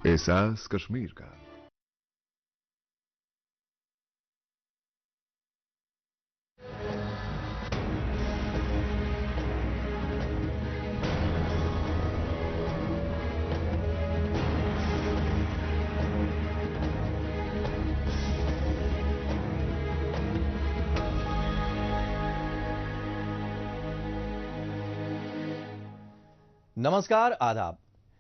एहसास कश्मीर का। नमस्कार, आदाब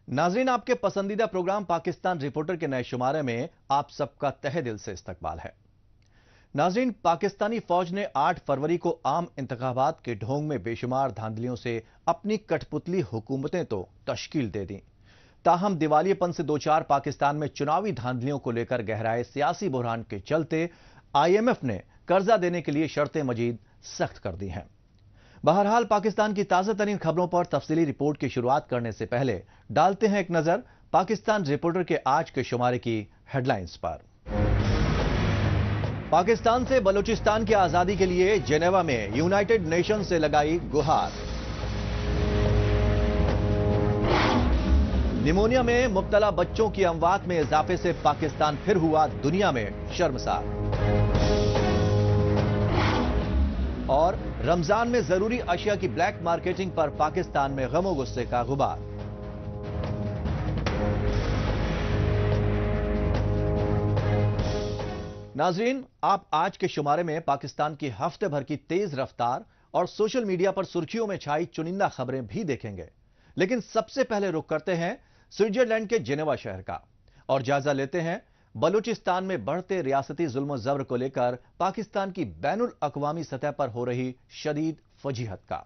नाजरीन, आपके पसंदीदा प्रोग्राम पाकिस्तान रिपोर्टर के नए शुमारे में आप सबका तहे दिल से इस्तकबाल है। नाजरीन, पाकिस्तानी फौज ने 8 फरवरी को आम इंतखाबात के ढोंग में बेशुमार धांधलियों से अपनी कठपुतली हुकूमतें तो तश्कील दे दी, ताहम दिवालियेपन से दो चार पाकिस्तान में चुनावी धांधलियों को लेकर गहराए सियासी बुरहान के चलते IMF ने कर्जा देने के लिए शर्तें मजीद सख्त कर दी हैं। बहरहाल, पाकिस्तान की ताजा तरीन खबरों पर तफसीली रिपोर्ट की शुरुआत करने से पहले डालते हैं एक नजर पाकिस्तान रिपोर्टर के आज के शुमारे की हेडलाइंस पर। पाकिस्तान से बलूचिस्तान की आजादी के लिए जेनेवा में यूनाइटेड नेशन से लगाई गुहार। निमोनिया में मुब्तला बच्चों की अमवात में इजाफे से पाकिस्तान फिर हुआ दुनिया में शर्मसार। और रमजान में जरूरी अशिया की ब्लैक मार्केटिंग पर पाकिस्तान में गमो गुस्से का गुबार। नाजरीन, आप आज के शुमारे में पाकिस्तान की हफ्ते भर की तेज रफ्तार और सोशल मीडिया पर सुर्खियों में छाई चुनिंदा खबरें भी देखेंगे, लेकिन सबसे पहले रुख करते हैं स्विट्जरलैंड के जेनेवा शहर का और जायजा लेते हैं बलूचिस्तान में बढ़ते रियासती जुल्म जबर को लेकर पाकिस्तान की बैनुल अक़वामी सतह पर हो रही शदीद फजीहत का।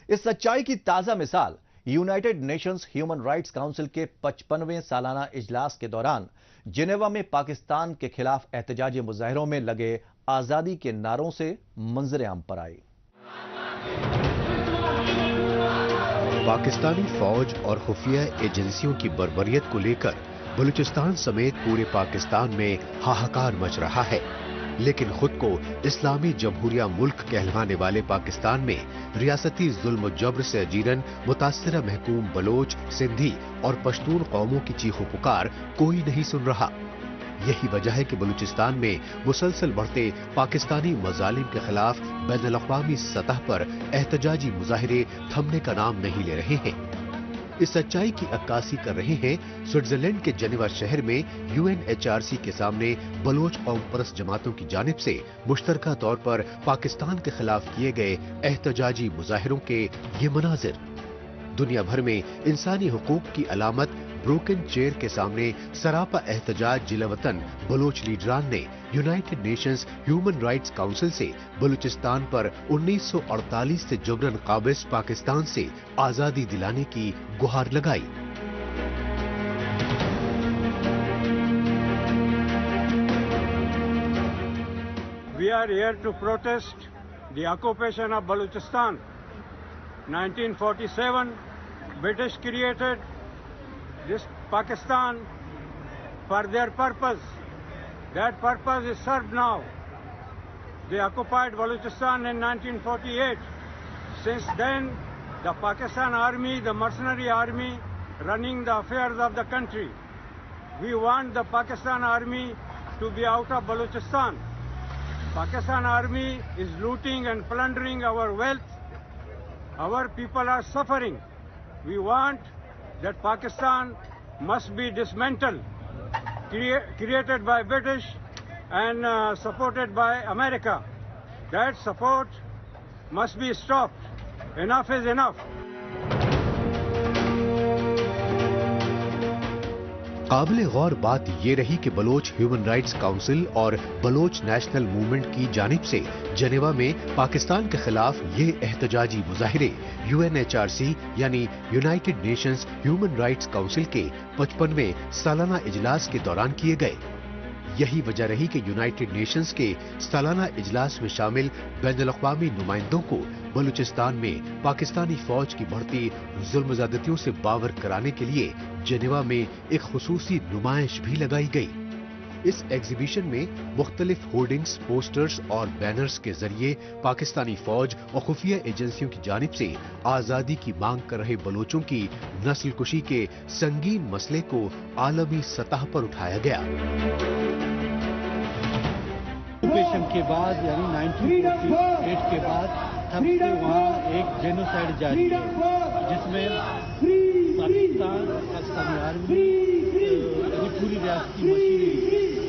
इस सच्चाई की ताजा मिसाल United Nations human rights council के 55वें सालाना इजलास के दौरान जेनेवा में पाकिस्तान के खिलाफ एहतजाजी मुजाहिरों में लगे आजादी के नारों से मंजर आम पर आई। पाकिस्तानी फौज और खुफिया एजेंसियों की बर्बरियत को लेकर बलूचिस्तान समेत पूरे पाकिस्तान में हाहाकार मच रहा है, लेकिन खुद को इस्लामी जमहूरिया मुल्क कहलवाने वाले पाकिस्तान में रियासती जुल्म जबर से अजीरन मुतासिरा महकूम बलोच, सिंधी और पश्तून कौमों की चीखो पुकार कोई नहीं सुन रहा। यही वजह है कि बलूचिस्तान में मुसलसल बढ़ते पाकिस्तानी मजालिम के खिलाफ बैनुल-अक़वामी सतह पर एहतजाजी मुजाहिरे थमने का नाम नहीं ले रहे हैं। इस सच्चाई की अक्कासी कर रहे हैं स्विट्जरलैंड के जेनेवा शहर में UNHRC के सामने बलोच कौम परस्त जमातों की जानिब से मुश्तरका तौर पर पाकिस्तान के खिलाफ किए गए एहतजाजी मुजाहिरों के ये मनाजिर। दुनिया भर में इंसानी हुकूक की अलामत ब्रोकन चेयर के सामने सरापा एहतजाज जिलावतन बलोच लीडरान ने United Nations human rights council से बलूचिस्तान पर 1948 से जबरन काबिज पाकिस्तान से आजादी दिलाने की गुहार लगाई। We are here to protest the occupation of Balochistan. 1947, British created this Pakistan for their purpose. That purpose is served now. They occupied Balochistan in 1948. Since then, the Pakistan army, the mercenary army, running the affairs of the country. We want the Pakistan army to be out of Balochistan. Pakistan army is looting and plundering our wealth. Our people are suffering. We want that Pakistan must be dismantled, created by British and supported by America. That support must be stopped. Enough is enough. काबिल गौर बात ये रही कि Bloch human rights council और Bloch national movement की जानिब से Geneva में पाकिस्तान के खिलाफ ये एहतजाजी मुजाहिरे UNHRC यानी United Nations human rights council के 55वें सालाना इजलास के दौरान किए गए। यही वजह रही कि यूनाइटेड नेशंस के सालाना इजलास में शामिल बैनुल-अक़वामी नुमाइंदों को बलूचिस्तान में पाकिस्तानी फौज की बढ़ती जुल्म ज़्यादतियों से बावर कराने के लिए जेनेवा में एक खुसूसी नुमाइश भी लगाई गई। اس ایگزیبیشن میں مختلف ہورڈنگز، پوسٹرز اور بینرز کے ذریعے پاکستانی فوج اور خفیہ ایجنسیوں کی جانب سے آزادی کی مانگ کر رہے بلوچوں کی نسل کشی کے سنگین مسئلے کو عالمی سطح پر اٹھایا گیا۔ آکوپیشن کے بعد یعنی 1948 کے بعد تب سے وہاں ایک جینوسائیڈ جاری ہے جس میں پاکستانی آرمی پوری ریاستی مشینری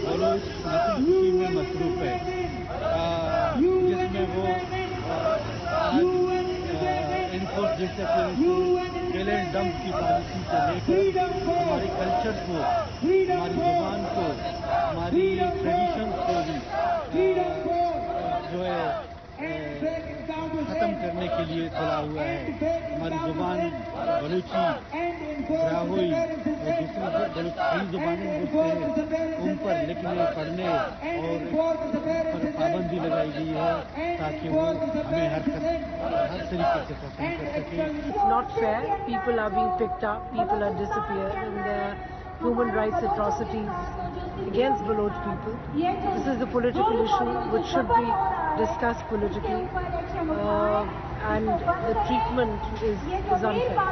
بلوچ نسل کشی میں مصروف ہے، جس میں وہ انفورس ٹیلنٹ ڈمپ کی پالیسی سے لے کر ہمارے کلچر کو، ہماری زبان کو، ہماری ٹریڈیشنس کو بھی جو ہے ختم کرنے کے لیے چلا ہوا ہے۔ ہماری زبان بلوچی، براہوئی اور دوسری کئی زبانیں بولتے ہیں، ان پر لکھنے، پڑھنے اور پر پابندی لگائی گئی ہے تاکہ وہ ہمیں ہر طریقے سے پسند کر سکیں۔ It's not fair. People are being picked up, people are disappeared, and there are human rights atrocities against Baloch people. This is a political issue which should be discussed politically, and the treatment is unfair.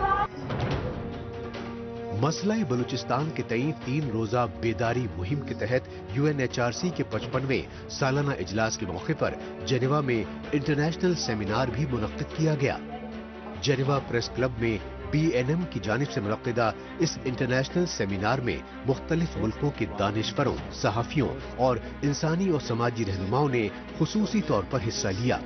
مسئلہ بلوچستان کے تئیں 3 روزہ بیداری مہم کے تحت UNHRC کے 55ویں سالانہ اجلاس کے موقع پر جنیوا میں انٹرنیشنل سیمینار بھی منعقد کیا گیا۔ جنیوا پریس کلب میں PNM کی جانب سے منعقدہ اس انٹرنیشنل سیمینار میں مختلف ملکوں کے دانشوروں، صحافیوں اور انسانی اور سماجی رہنماؤں نے خصوصی طور پر حصہ لیا۔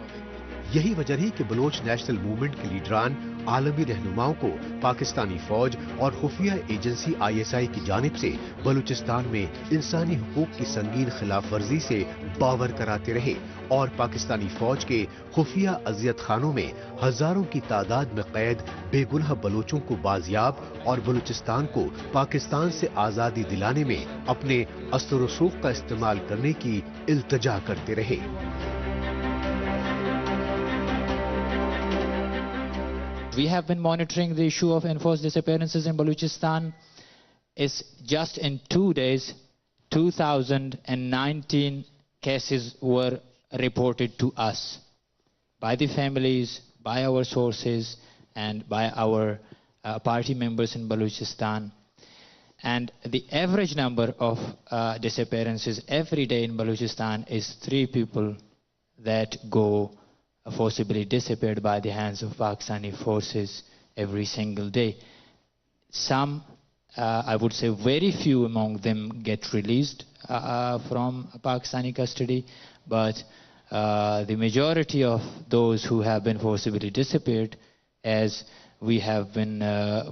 یہی وجہ رہی کہ بلوچ نیشنل موومنٹ کے لیڈران عالمی رہنماؤں کو پاکستانی فوج اور خفیہ ایجنسی ISI کی جانب سے بلوچستان میں انسانی حقوق کی سنگین خلاف ورزی سے باور کراتے رہے اور پاکستانی فوج کے خفیہ اذیت خانوں میں ہزاروں کی تعداد میں قید بے گناہ بلوچوں کو بازیاب اور بلوچستان کو پاکستان سے آزادی دلانے میں اپنے اثر و رسوخ کا استعمال کرنے کی التجا کرتے رہے۔ We have been monitoring the issue of enforced disappearances in Balochistan. Is just in 2 days, 2019 cases were reported to us by the families, by our sources, and by our party members in Balochistan. And the average number of disappearances every day in Balochistan is 3 people that go forcibly disappeared by the hands of Pakistani forces every single day. Some, I would say very few among them get released from Pakistani custody, but the majority of those who have been forcibly disappeared, as we have been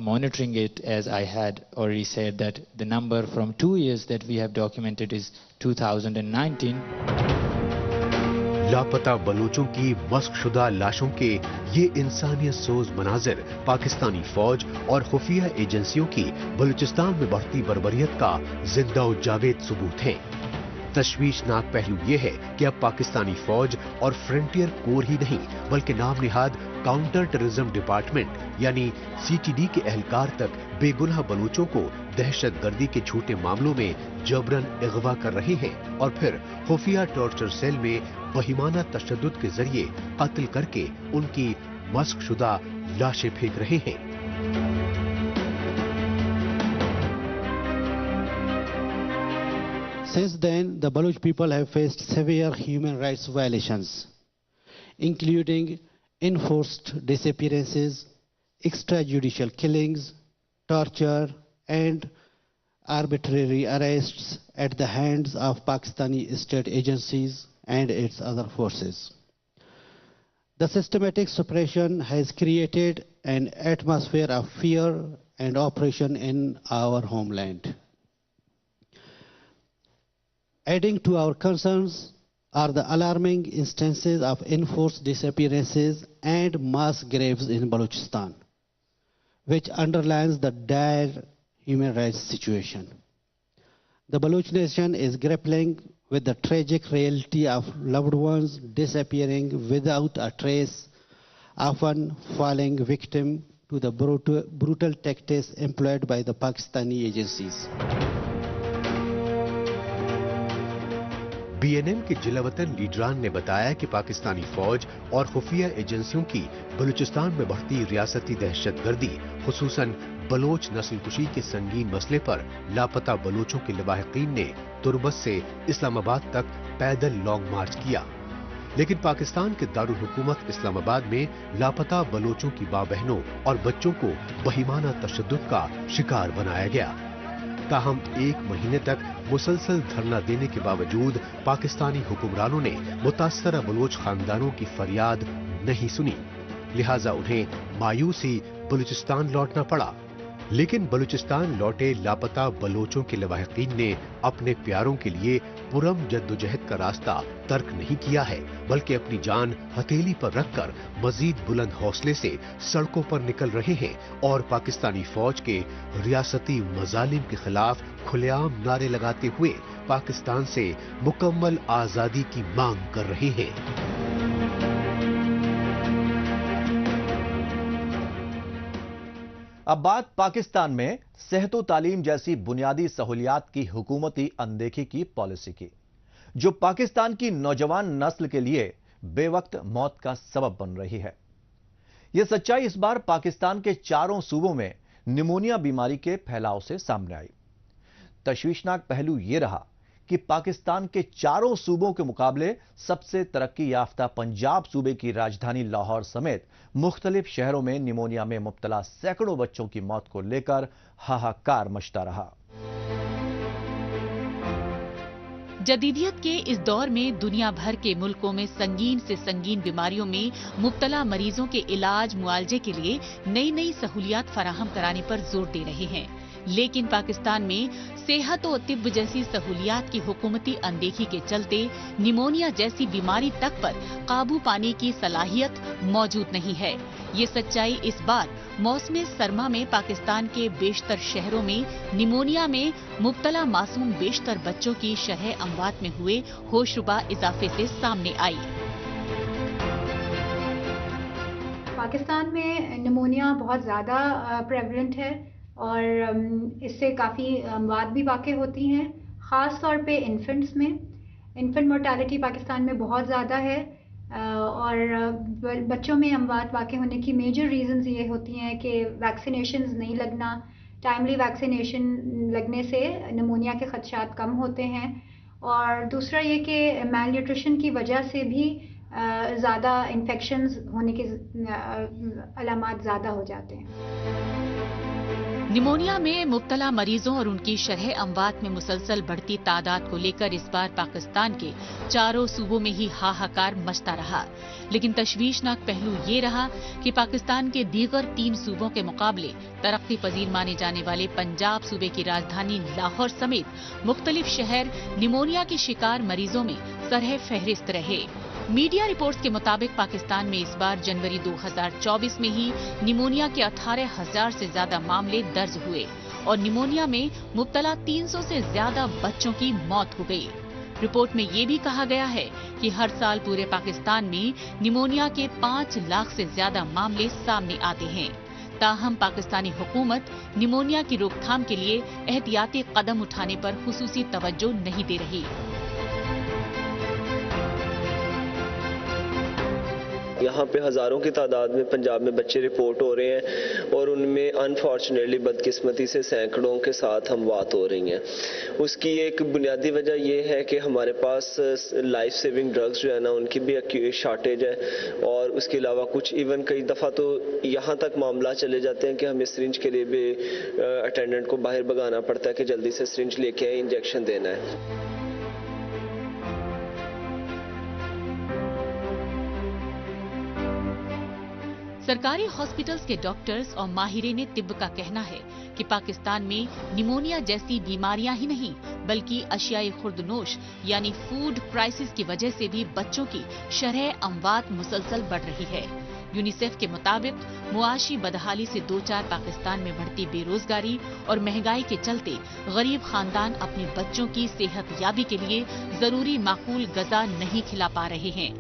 monitoring it, as I had already said, that the number from 2 years that we have documented is 2019. لاپتہ بلوچوں کی مسخ شدہ لاشوں کے یہ انسانیت سوز مناظر پاکستانی فوج اور خفیہ ایجنسیوں کی بلوچستان میں بڑھتی بربریت کا زندہ و جاوید ثبوت ہیں۔ تشویشناک پہلو یہ ہے کہ اب پاکستانی فوج اور فرنٹیئر کور ہی نہیں بلکہ نام نہاد کاؤنٹر ٹیررزم ڈپارٹمنٹ یعنی CTD کے اہلکار تک بے گناہ بلوچوں کو دہشت گردی کے جھوٹے معاملوں میں جبراً اغوا کر رہے ہیں اور پھر خفیہ ٹارچر سیل میں بہیمانہ تشدد کے ذریعے قتل کر کے ان کی مسخ شدہ لاشیں پھینک رہے ہیں۔ Since then, the Baloch people have faced severe human rights violations, including enforced disappearances, extrajudicial killings, torture, and arbitrary arrests at the hands of Pakistani state agencies and its other forces. The systematic suppression has created an atmosphere of fear and oppression in our homeland. Adding to our concerns are the alarming instances of enforced disappearances and mass graves in Balochistan, which underlines the dire human rights situation. The Baloch nation is grappling with the tragic reality of loved ones disappearing without a trace, often falling victim to the brutal tactics employed by the Pakistani agencies. BNM के जिलावतन लीडरान ने बताया कि पाकिस्तानी फौज और खुफिया एजेंसियों की बलूचिस्तान में बढ़ती रियासती दहशतगर्दी, खुसूसन बलोच नस्लकुशी के संगीन मसले पर लापता बलोचों के लवाहिकीन ने तुर्बत से इस्लामाबाद तक पैदल लॉन्ग मार्च किया, लेकिन पाकिस्तान के दारुल हुकूमत इस्लामाबाद में लापता बलोचों की मां बहनों और बच्चों को बहिमाना तशद्दुद का शिकार बनाया गया। ताहम 1 महीने तक मुसलसल धरना देने के बावजूद पाकिस्तानी हुक्मरानों ने मुतासरा बलोच खानदानों की फरियाद नहीं सुनी, लिहाजा उन्हें मायूसी बलूचिस्तान लौटना पड़ा। लेकिन बलूचिस्तान लौटे लापता बलोचों के लवाहिकीन ने अपने प्यारों के लिए पुरम जद्दोजहद का रास्ता तर्क नहीं किया है, बल्कि अपनी जान हथेली पर रखकर मजीद बुलंद हौसले से सड़कों पर निकल रहे हैं और पाकिस्तानी फौज के रियासती मजालिम के खिलाफ खुलेआम नारे लगाते हुए पाकिस्तान से मुकम्मल आजादी की मांग कर रहे हैं। अब बात पाकिस्तान में सेहत व तालीम जैसी बुनियादी सहूलियात की हुकूमती अनदेखी की पॉलिसी की, जो पाकिस्तान की नौजवान नस्ल के लिए बेवक्त मौत का सबब बन रही है। यह सच्चाई इस बार पाकिस्तान के चारों सूबों में निमोनिया बीमारी के फैलाव से सामने आई। तशवीशनाक पहलू यह रहा कि पाकिस्तान के चारों सूबों के मुकाबले सबसे तरक्की याफ्ता पंजाब सूबे की राजधानी लाहौर समेत मुख्तलिफ शहरों में निमोनिया में मुब्तला सैकड़ों बच्चों की मौत को लेकर हाहाकार मचता रहा। जदीदियत के इस दौर में दुनिया भर के मुल्कों में संगीन से संगीन बीमारियों में मुब्तला मरीजों के इलाज मुआलजे के लिए नई नई सहूलियात फराहम कराने पर जोर दे रहे हैं, लेकिन पाकिस्तान में सेहत और तिब्ब जैसी सहूलियात की हुकूमती अनदेखी के चलते निमोनिया जैसी बीमारी तक पर काबू पाने की सलाहियत मौजूद नहीं है। ये सच्चाई इस बार मौसम सरमा में पाकिस्तान के बेशतर शहरों में निमोनिया में मुब्तला मासूम बेशतर बच्चों की शरह अमवात में हुए होशरुबा इजाफे से सामने आई। पाकिस्तान में निमोनिया बहुत ज़्यादा प्रेवलेंट है और इससे काफ़ी अमवात भी वाक़ होती हैं, ख़ास तौर पे इन्फेंट्स में। इन्फेंट मोर्टालिटी पाकिस्तान में बहुत ज़्यादा है और बच्चों में अमवात वाक़ होने की मेजर रीज़न्स ये होती हैं कि वैक्सीनेशंस नहीं लगना। टाइमली वैक्सीनेशन लगने से निमोनिया के खदशात कम होते हैं, और दूसरा ये कि मैल न्यूट्रिशन की वजह से भी ज़्यादा इन्फेक्शंस होने के अलामात ज़्यादा हो जाते हैं। निमोनिया में मुब्तला मरीजों और उनकी शरह अमवात में मुसलसल बढ़ती तादाद को लेकर इस बार पाकिस्तान के चारों सूबों में ही हाहाकार मचता रहा, लेकिन तशवीशनाक पहलू ये रहा कि पाकिस्तान के दीगर 3 सूबों के मुकाबले तरक्की पजीर माने जाने वाले पंजाब सूबे की राजधानी लाहौर समेत मुख्तलिफ शहर निमोनिया के शिकार मरीजों में सरह फहरिस्त रहे। मीडिया रिपोर्ट्स के मुताबिक पाकिस्तान में इस बार जनवरी 2024 में ही निमोनिया के 18,000 से ज्यादा मामले दर्ज हुए और निमोनिया में मुब्तला 300 से ज्यादा बच्चों की मौत हो गई। रिपोर्ट में ये भी कहा गया है कि हर साल पूरे पाकिस्तान में निमोनिया के 5 लाख से ज्यादा मामले सामने आते हैं। ताहम पाकिस्तानी हुकूमत निमोनिया की रोकथाम के लिए एहतियाती कदम उठाने पर खुसूसी तवज्जो नहीं दे रही। यहाँ पे हज़ारों की तादाद में पंजाब में बच्चे रिपोर्ट हो रहे हैं और उनमें अनफॉर्चुनेटली बदकिस्मती से सैकड़ों के साथ हमवात हो रही हैं। उसकी एक बुनियादी वजह यह है कि हमारे पास लाइफ सेविंग ड्रग्स जो है ना, उनकी भी शार्टेज है, और उसके अलावा कुछ इवन कई दफ़ा तो यहाँ तक मामला चले जाते हैं कि हमें सिरिंज के लिए भी अटेंडेंट को बाहर भगाना पड़ता है कि जल्दी से सिरिंज लेके आए, इंजेक्शन देना है। सरकारी हॉस्पिटल्स के डॉक्टर्स और माहिरीन तिब्ब का कहना है कि पाकिस्तान में निमोनिया जैसी बीमारियां ही नहीं बल्कि अशियाई खुर्दनोश यानी फूड क्राइसिस की वजह से भी बच्चों की शरह अमवात मुसलसल बढ़ रही है। यूनिसेफ के मुताबिक मुआशी बदहाली से 2-4 पाकिस्तान में बढ़ती बेरोजगारी और महंगाई के चलते गरीब खानदान अपने बच्चों की सेहत याबी के लिए जरूरी माकूल गज़ा नहीं खिला पा रहे हैं।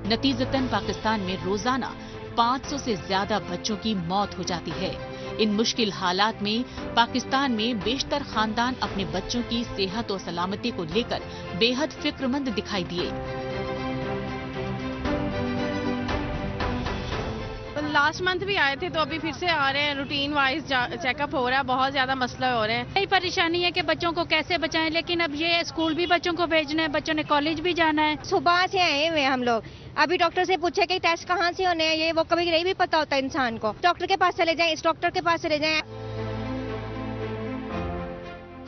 नतीजतन पाकिस्तान में रोजाना 500 से ज्यादा बच्चों की मौत हो जाती है। इन मुश्किल हालात में पाकिस्तान में बेशतर खानदान अपने बच्चों की सेहत और सलामती को लेकर बेहद फिक्रमंद दिखाई दिए। लास्ट मंथ भी आए थे तो अभी फिर से आ रहे हैं, रूटीन वाइज चेकअप हो रहा है, बहुत ज्यादा मसला हो रहे हैं। यही परेशानी है कि बच्चों को कैसे बचाएं, लेकिन अब ये स्कूल भी बच्चों को भेजना है, बच्चों ने कॉलेज भी जाना है। सुबह से आए हुए हम लोग, अभी डॉक्टर से पूछे कि टेस्ट कहाँ से होने हैं, ये वो कभी नहीं भी पता होता इंसान को। डॉक्टर के पास चले जाएं, इस डॉक्टर के पास चले जाएं।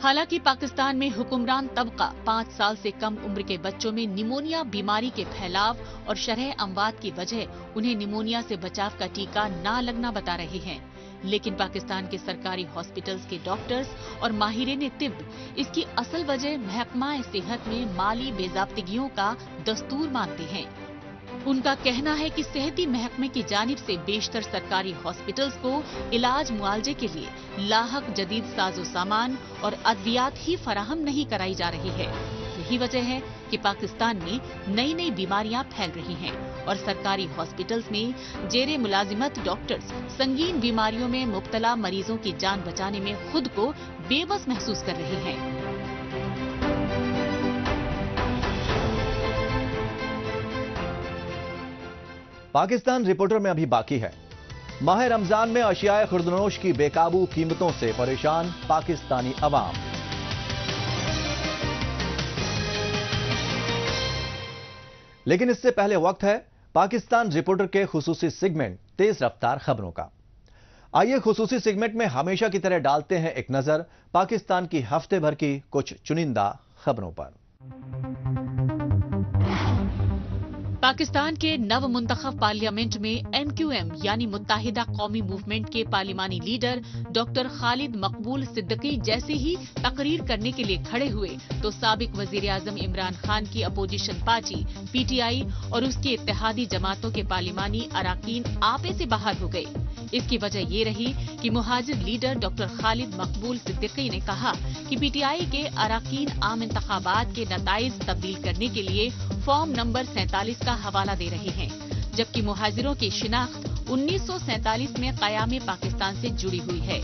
हालांकि पाकिस्तान में हुक्मरान तबका 5 साल से कम उम्र के बच्चों में निमोनिया बीमारी के फैलाव और शरह अमवात की वजह उन्हें निमोनिया से बचाव का टीका ना लगना बता रहे हैं। लेकिन पाकिस्तान के सरकारी हॉस्पिटल्स के डॉक्टर्स और माहिरीन तिब इसकी असल वजह महकमा सेहत में माली बेजाब्तिगियों का दस्तूर मानते हैं। उनका कहना है कि सेहती महकमे की जानिब से बेशतर सरकारी हॉस्पिटल्स को इलाज मुआवजे के लिए लाहक जदीद साजो सामान और अद्वियात ही फराहम नहीं कराई जा रही है। यही वजह है कि पाकिस्तान में नई नई बीमारियां फैल रही हैं और सरकारी हॉस्पिटल्स में जेरे मुलाजिमत डॉक्टर्स संगीन बीमारियों में मुब्तला मरीजों की जान बचाने में खुद को बेबस महसूस कर रहे हैं। पाकिस्तान रिपोर्टर में अभी बाकी है। माह रमजान में अशियाए खुर्दनोश की बेकाबू कीमतों से परेशान पाकिस्तानी अवाम। लेकिन इससे पहले वक्त है पाकिस्तान रिपोर्टर के खुसूसी सेगमेंट तेज रफ्तार खबरों का। आइए खुसूसी सेगमेंट में हमेशा की तरह डालते हैं एक नजर पाकिस्तान की हफ्ते भर की कुछ चुनिंदा खबरों पर। पाकिस्तान के नव मुंतखब पार्लियामेंट में MQM यानी मुत्ताहिदा कौमी मूवमेंट के पार्लिमानी लीडर डॉक्टर खालिद मकबूल सिद्दीकी जैसे ही तकरीर करने के लिए खड़े हुए तो साबिक वजीर आजम इमरान खान की अपोजिशन पार्टी PTI और उसकी इत्तेहादी जमातों के पार्लिमानी अराकीन आपे से बाहर हो गए। इसकी वजह ये रही कि मुहाजिर लीडर डॉक्टर खालिद मकबूल सिद्दीकी ने कहा कि PTI के अराकीन आम इंतखाबात के नताइज तब्दील करने के लिए फॉर्म नंबर 47 का हवाला दे रहे हैं, जबकि मुहाजिरों की शिनाख्त 1947 में क़याम पाकिस्तान से जुड़ी हुई है।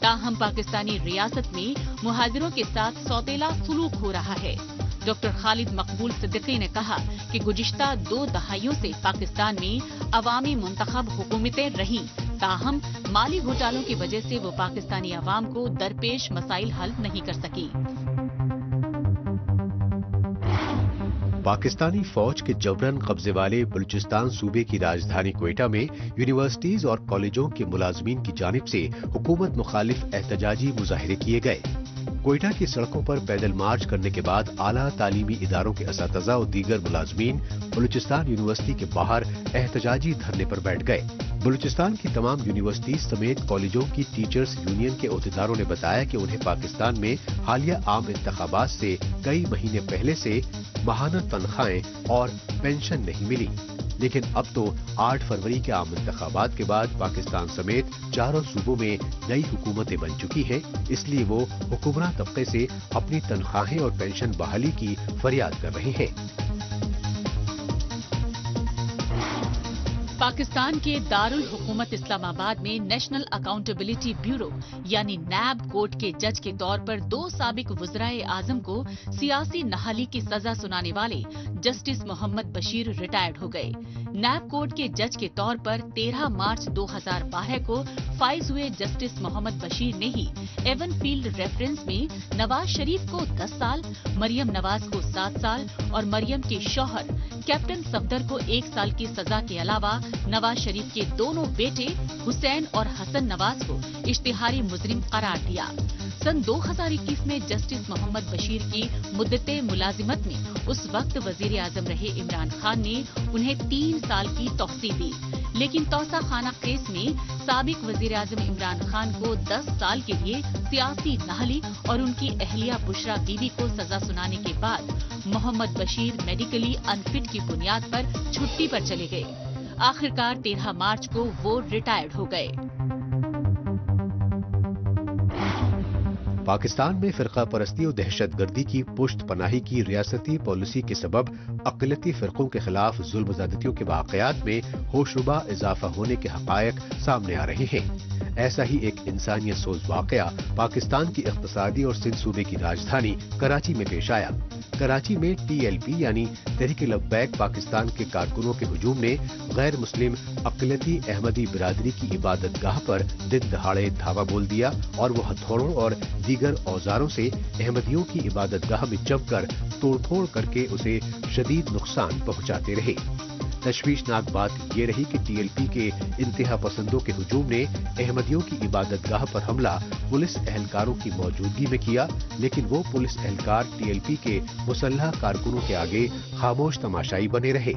ताहम पाकिस्तानी रियासत में मुहाजिरों के साथ सौतेला सुलूक हो रहा है। डॉक्टर खालिद मकबूल सिद्दीकी ने कहा कि गुज़िश्ता 2 दहाइयों से पाकिस्तान में अवामी मुंतखब हुकूमतें रहीं, ताहम माली घोटालों की वजह से वो पाकिस्तानी अवाम को दरपेश मसाइल हल नहीं कर सकी। पाकिस्तानी फौज के जबरन कब्जे वाले बलूचिस्तान सूबे की राजधानी क्वेटा में यूनिवर्सिटीज और कॉलेजों के मुलाजमीन की जानिब से हुकूमत मुखालिफ एहतजाजी मुजाहिरे किए गए। क्वेटा की सड़कों पर पैदल मार्च करने के बाद आला तालीमी इदारों के असातिज़ा और दीगर मुलाजमीन बलूचिस्तान यूनिवर्सिटी के बाहर एहतजाजी धरने पर बैठ गए। बलूचिस्तान की तमाम यूनिवर्सिटी समेत कॉलेजों की टीचर्स यूनियन के अहदेदारों ने बताया कि उन्हें पाकिस्तान में हालिया आम इंतखाबात से कई महीने पहले से माहाना तनख्वाहें और पेंशन नहीं मिली, लेकिन अब तो 8 फरवरी के आम इंतखाबात के बाद पाकिस्तान समेत चारों सूबों में नई हुकूमतें बन चुकी हैं, इसलिए वो हुक्मरान तबके से अपनी तनख्वाहें और पेंशन बहाली की फरियाद कर रहे हैं। पाकिस्तान के दारुल हुकूमत इस्लामाबाद में नेशनल अकाउंटेबिलिटी ब्यूरो यानी NAB कोर्ट के जज के तौर पर 2 साबिक वज़राए आजम को सियासी नहाली की सजा सुनाने वाले जस्टिस मोहम्मद बशीर रिटायर्ड हो गए। NAB कोर्ट के जज के तौर पर 13 मार्च 2012 को फाइज हुए जस्टिस मोहम्मद बशीर ने ही एवन फील्ड रेफरेंस में नवाज शरीफ को 10 साल, मरियम नवाज को 7 साल और मरियम के शौहर कैप्टन सफदर को 1 साल की सजा के अलावा नवाज शरीफ के दोनों बेटे हुसैन और हसन नवाज को इश्तिहारी मुजरिम करार दिया। सन 2021 में जस्टिस मोहम्मद बशीर की मुद्दते मुलाजिमत में उस वक्त वजीर आजम रहे इमरान खान ने उन्हें 3 साल की तौसीह दी, लेकिन तौसा खाना केस में साबिक वजीर आजम इमरान खान को 10 साल के लिए सियासी नहली और उनकी अहलिया बुशरा बीबी को सजा सुनाने के बाद मोहम्मद बशीर मेडिकली अनफिट की बुनियाद पर छुट्टी पर चले गए। आखिरकार 13 मार्च को वो रिटायर्ड हो गए। पाकिस्तान में फिरका परस्ती और दहशतगर्दी की पुश्त पनाही की रियासती पॉलिसी के सबब अक़लियती फिरकों के खिलाफ जुल्म ज़्यादतियों के वाक़यात में होशरुबा इजाफा होने के हक़ायक़ सामने आ रहे हैं। ऐसा ही एक इंसानियत सोज वाकया पाकिस्तान की इख्तिसादी और सिंध सूबे की राजधानी कराची में पेश आया। कराची में TLP यानी तहरीक-ए-लब्बैक पाकिस्तान के कारकुनों के हुजूम ने गैर मुस्लिम अक़लियती अहमदी बिरादरी की इबादत गाह पर दिन दहाड़े धावा बोल दिया और वो हथौड़ों और दीगर औजारों से अहमदियों की इबादत गाह में जमकर तोड़फोड़ करके उसे शदीद नुकसान पहुंचाते रहे। तशवीशनाक बात ये रही कि TLP के इंतहा पसंदों के हुजूम ने अहमदियों की इबादत गाह पर हमला पुलिस एहलकारों की मौजूदगी में किया, लेकिन वो पुलिस एहलकार TLP के मुसल्लह कारकुनों के आगे खामोश तमाशाई बने रहे।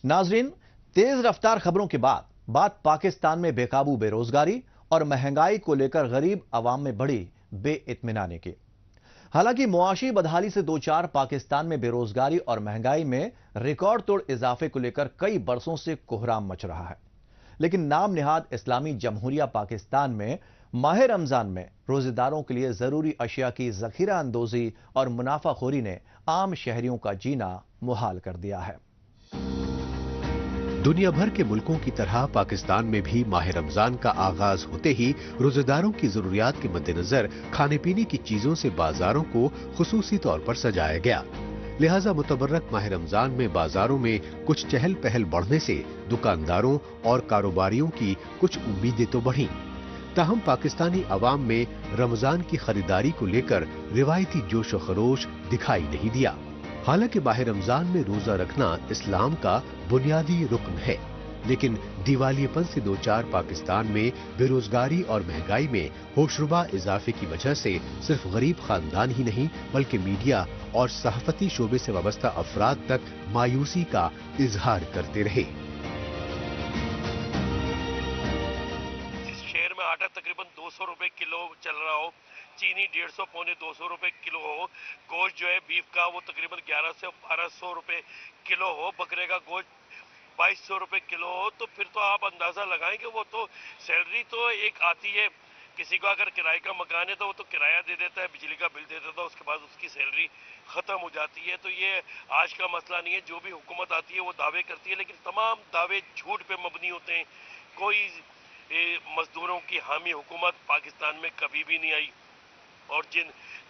नाजरीन, तेज रफ्तार खबरों के बाद बात पाकिस्तान में बेकाबू बेरोजगारी और महंगाई को लेकर गरीब अवाम में बढ़ी बेइत्मीनानी की। हालांकि मुआशी बदहाली से दो चार पाकिस्तान में बेरोजगारी और महंगाई में रिकॉर्ड तोड़ इजाफे को लेकर कई बरसों से कोहराम मच रहा है, लेकिन नाम निहाद इस्लामी जमहूरिया पाकिस्तान में माह रमजान में रोजेदारों के लिए जरूरी अशिया की जखीरा अंदोजी और मुनाफाखोरी ने आम शहरियों का जीना मुहाल कर दिया है। दुनिया भर के मुल्कों की तरह पाकिस्तान में भी माह रमजान का आगाज होते ही रोजेदारों की जरूरियात के मद्देनजर खाने पीने की चीजों से बाजारों को खुसूसी तौर पर सजाया गया। लिहाजा मुतबर्रक माह रमजान में बाजारों में कुछ चहल पहल बढ़ने से दुकानदारों और कारोबारियों की कुछ उम्मीदें तो बढ़ीं। ताहम पाकिस्तानी अवाम में रमजान की खरीदारी को लेकर रिवायती जोश व खरोश दिखाई नहीं दिया। हालांकि माह रमजान में रोजा रखना इस्लाम का बुनियादी रुकन है, लेकिन दिवालियेपन से दो चार पाकिस्तान में बेरोजगारी और महंगाई में होशरुबा इजाफे की वजह से सिर्फ गरीब खानदान ही नहीं बल्कि मीडिया और सहाफती शोबे से वाबस्ता अफराद तक मायूसी का इजहार करते रहे। इस शहर में आटा तकरीबन 200 रुपए किलो चल रहा हो, चीनी 150 पौने 200 रुपए किलो हो, गोश्त जो है बीफ का वो तकरीबन 1100 से 1200 रुपए किलो हो, बकरे का गोश्त 2200 रुपए किलो हो, तो फिर तो आप अंदाजा लगाएं कि वो तो सैलरी तो एक आती है। किसी को अगर किराए का मकान है तो वो तो किराया दे देता है, बिजली का बिल दे देता है, उसके बाद उसकी सैलरी खत्म हो जाती है। तो ये आज का मसला नहीं है। जो भी हुकूमत आती है वो दावे करती है, लेकिन तमाम दावे झूठ पे मबनी होते हैं। कोई मजदूरों की हामी हुकूमत पाकिस्तान में कभी भी नहीं आई, और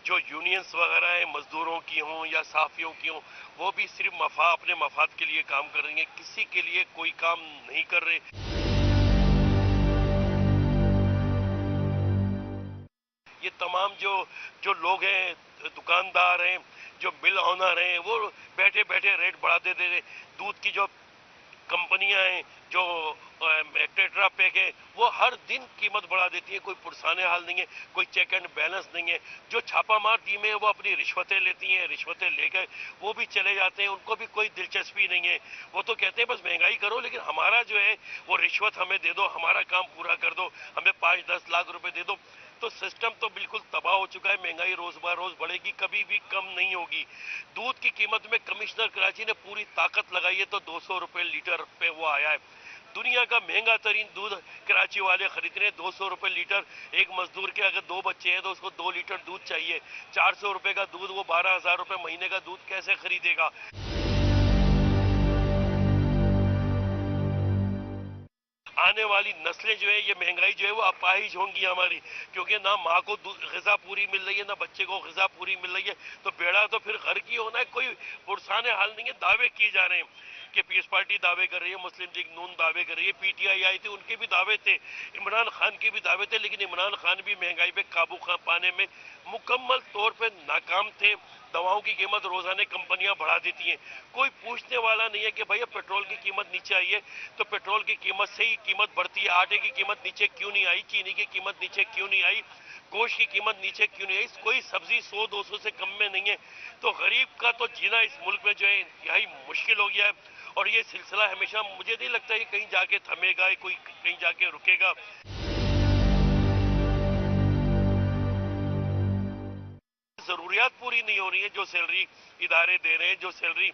जो यूनियंस वगैरह हैं मजदूरों की हों या साफियों की हों, वो भी सिर्फ अपने मफाद के लिए काम कर रही हैं, किसी के लिए कोई काम नहीं कर रहे। ये तमाम जो लोग हैं, दुकानदार हैं, जो मिल ऑनर हैं, वो बैठे बैठे रेट बढ़ा देते हैं। दूध की जो कंपनियां हैं, जो टेट्रा पैक है, वो हर दिन कीमत बढ़ा देती है। कोई पुरसाने हाल नहीं है, कोई चेक एंड बैलेंस नहीं है। जो छापामार टीमें हैं वो अपनी रिश्वतें लेती हैं, रिश्वतें लेकर वो भी चले जाते हैं, उनको भी कोई दिलचस्पी नहीं है। वो तो कहते हैं बस महंगाई करो, लेकिन हमारा जो है वो रिश्वत हमें दे दो, हमारा काम पूरा कर दो, हमें 5-10 लाख रुपए दे दो। तो सिस्टम तो बिल्कुल तबाह हो चुका है। महंगाई रोज ब रोज बढ़ेगी, कभी भी कम नहीं होगी। दूध की कीमत में कमिश्नर कराची ने पूरी ताकत लगाई है तो 200 रुपए लीटर पे वो आया है। दुनिया का महंगा तरीन दूध कराची वाले खरीद रहे हैं, 200 रुपए लीटर। एक मजदूर के अगर 2 बच्चे हैं तो उसको 2 लीटर दूध चाहिए। 400 रुपए का दूध, वो 12,000 रुपए महीने का दूध कैसे खरीदेगा? आने वाली नस्लें जो है, ये महंगाई जो है वो अपाहिज होंगी हमारी, क्योंकि ना माँ को ग़िज़ा पूरी मिल रही है, ना बच्चे को ग़िज़ा पूरी मिल रही है। तो बेड़ा तो फिर घर की होना है। कोई पुरसाने हाल नहीं है। दावे किए जा रहे हैं कि पीस पार्टी दावे कर रही है, मुस्लिम लीग नून दावे कर रही है, PTI आई थी, उनके भी दावे थे, इमरान खान के भी दावे थे, लेकिन इमरान खान भी महंगाई पे काबू पाने में मुकम्मल तौर पे नाकाम थे। दवाओं की कीमत रोजाना कंपनियां बढ़ा देती हैं। कोई पूछने वाला नहीं है कि भैया पेट्रोल की कीमत नीचे आई है तो पेट्रोल की कीमत से ही कीमत बढ़ती है। आटे की कीमत नीचे क्यों नहीं आई? चीनी की कीमत नीचे क्यों नहीं आई? गोश्त की कीमत नीचे क्यों नहीं आई? कोई सब्जी 100-200 से कम में नहीं है। तो गरीब का तो जीना इस मुल्क में जो है इंतहाई मुश्किल हो गया है, और ये सिलसिला हमेशा, मुझे नहीं लगता है कि कहीं जाके थमेगा, कोई कहीं जाके रुकेगा। जरूरियात पूरी नहीं हो रही है जो सैलरी इदारे दे रहे हैं, जो सैलरी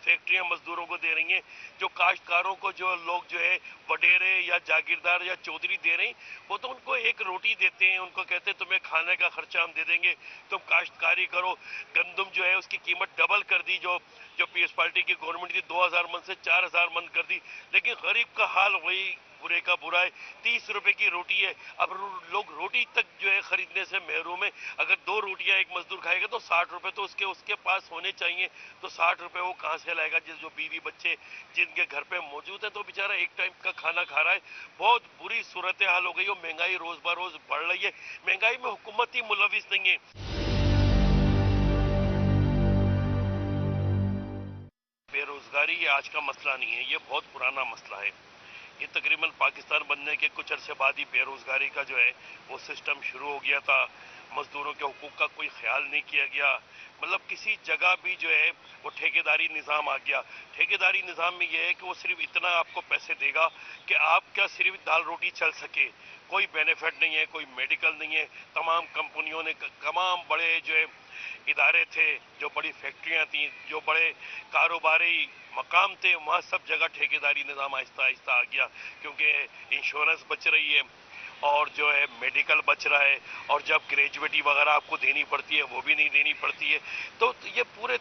फैक्ट्रियां मजदूरों को दे रही हैं, जो काश्तकारों को जो लोग जो है वडेरे या जागीरदार या चौधरी दे रहे हैं, वो तो उनको एक रोटी देते हैं, उनको कहते हैं तुम्हें खाने का खर्चा हम दे देंगे, तुम काश्तकारी करो। गंदम जो है उसकी कीमत डबल कर दी, जो पीएस पार्टी की गवर्नमेंट थी 2000 मन से 4000 मन कर दी, लेकिन गरीब का हाल वही बुरे का बुरा है। 30 रुपए की रोटी है, अब लोग रोटी तक जो है खरीदने से महरूम है। अगर 2 रोटियां एक मजदूर खाएगा तो 60 रुपए तो उसके पास होने चाहिए, तो 60 रुपए वो कहां से लाएगा? जो बीवी बच्चे जिनके घर पे मौजूद है, तो बेचारा एक टाइम का खाना खा रहा है। बहुत बुरी सूरत हाल हो गई है। महंगाई रोज ब रोज बढ़ रही है। महंगाई में हुकूमत ही मुलविस नहीं है। बेरोजगारी ये आज का मसला नहीं है, ये बहुत पुराना मसला है। ये तकरीबन पाकिस्तान बनने के कुछ अरसे बाद ही बेरोजगारी का जो है वो सिस्टम शुरू हो गया था। मजदूरों के हुकूक का कोई ख्याल नहीं किया गया। मतलब किसी जगह भी जो है वो ठेकेदारी निज़ाम आ गया। ठेकेदारी निज़ाम में ये है कि वो सिर्फ इतना आपको पैसे देगा कि आपका सिर्फ दाल रोटी चल सके, कोई बेनिफिट नहीं है, कोई मेडिकल नहीं है। तमाम कंपनियों ने, तमाम बड़े जो है इदारे थे, जो बड़ी फैक्ट्रियां थी, जो बड़े कारोबारी मकाम थे, वहाँ सब जगह ठेकेदारी निज़ाम आहिस्ता आहिस्ता आ गया, क्योंकि इंश्योरेंस बच रही है और जो है मेडिकल बच रहा है, और जब ग्रेजुएटी वगैरह आपको देनी पड़ती है वो भी नहीं देनी पड़ती है। तो ये पूरे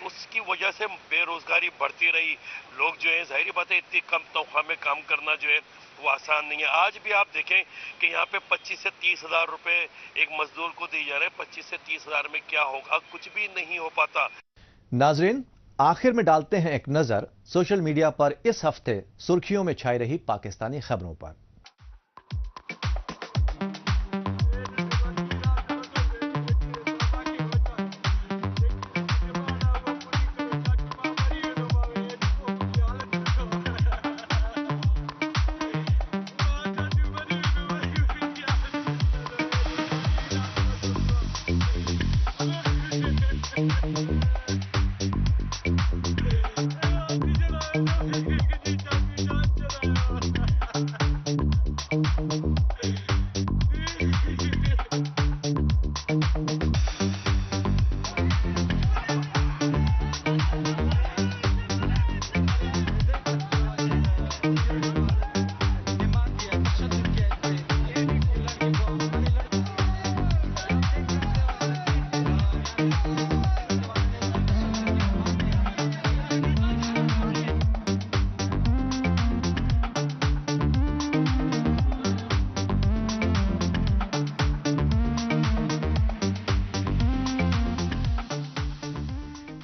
उसकी वजह से बेरोजगारी बढ़ती रही। लोग जो है जाहिर बात है इतनी कम तनख्वाह में काम करना जो है वो आसान नहीं है। आज भी आप देखें कि यहाँ पे 25 से 30 हजार रुपए एक मजदूर को दिए जा रहे हैं। 25 से 30 हजार में क्या होगा? कुछ भी नहीं हो पाता। नाजरीन, आखिर में डालते हैं एक नजर सोशल मीडिया पर इस हफ्ते सुर्खियों में छाई रही पाकिस्तानी खबरों पर।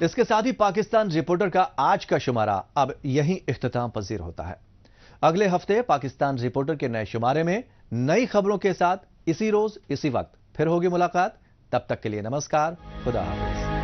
इसके साथ ही पाकिस्तान रिपोर्टर का आज का शुमारा अब यहीं इख्तिताम पजीर होता है। अगले हफ्ते पाकिस्तान रिपोर्टर के नए शुमारे में नई खबरों के साथ इसी रोज इसी वक्त फिर होगी मुलाकात। तब तक के लिए नमस्कार, खुदा हाफिज।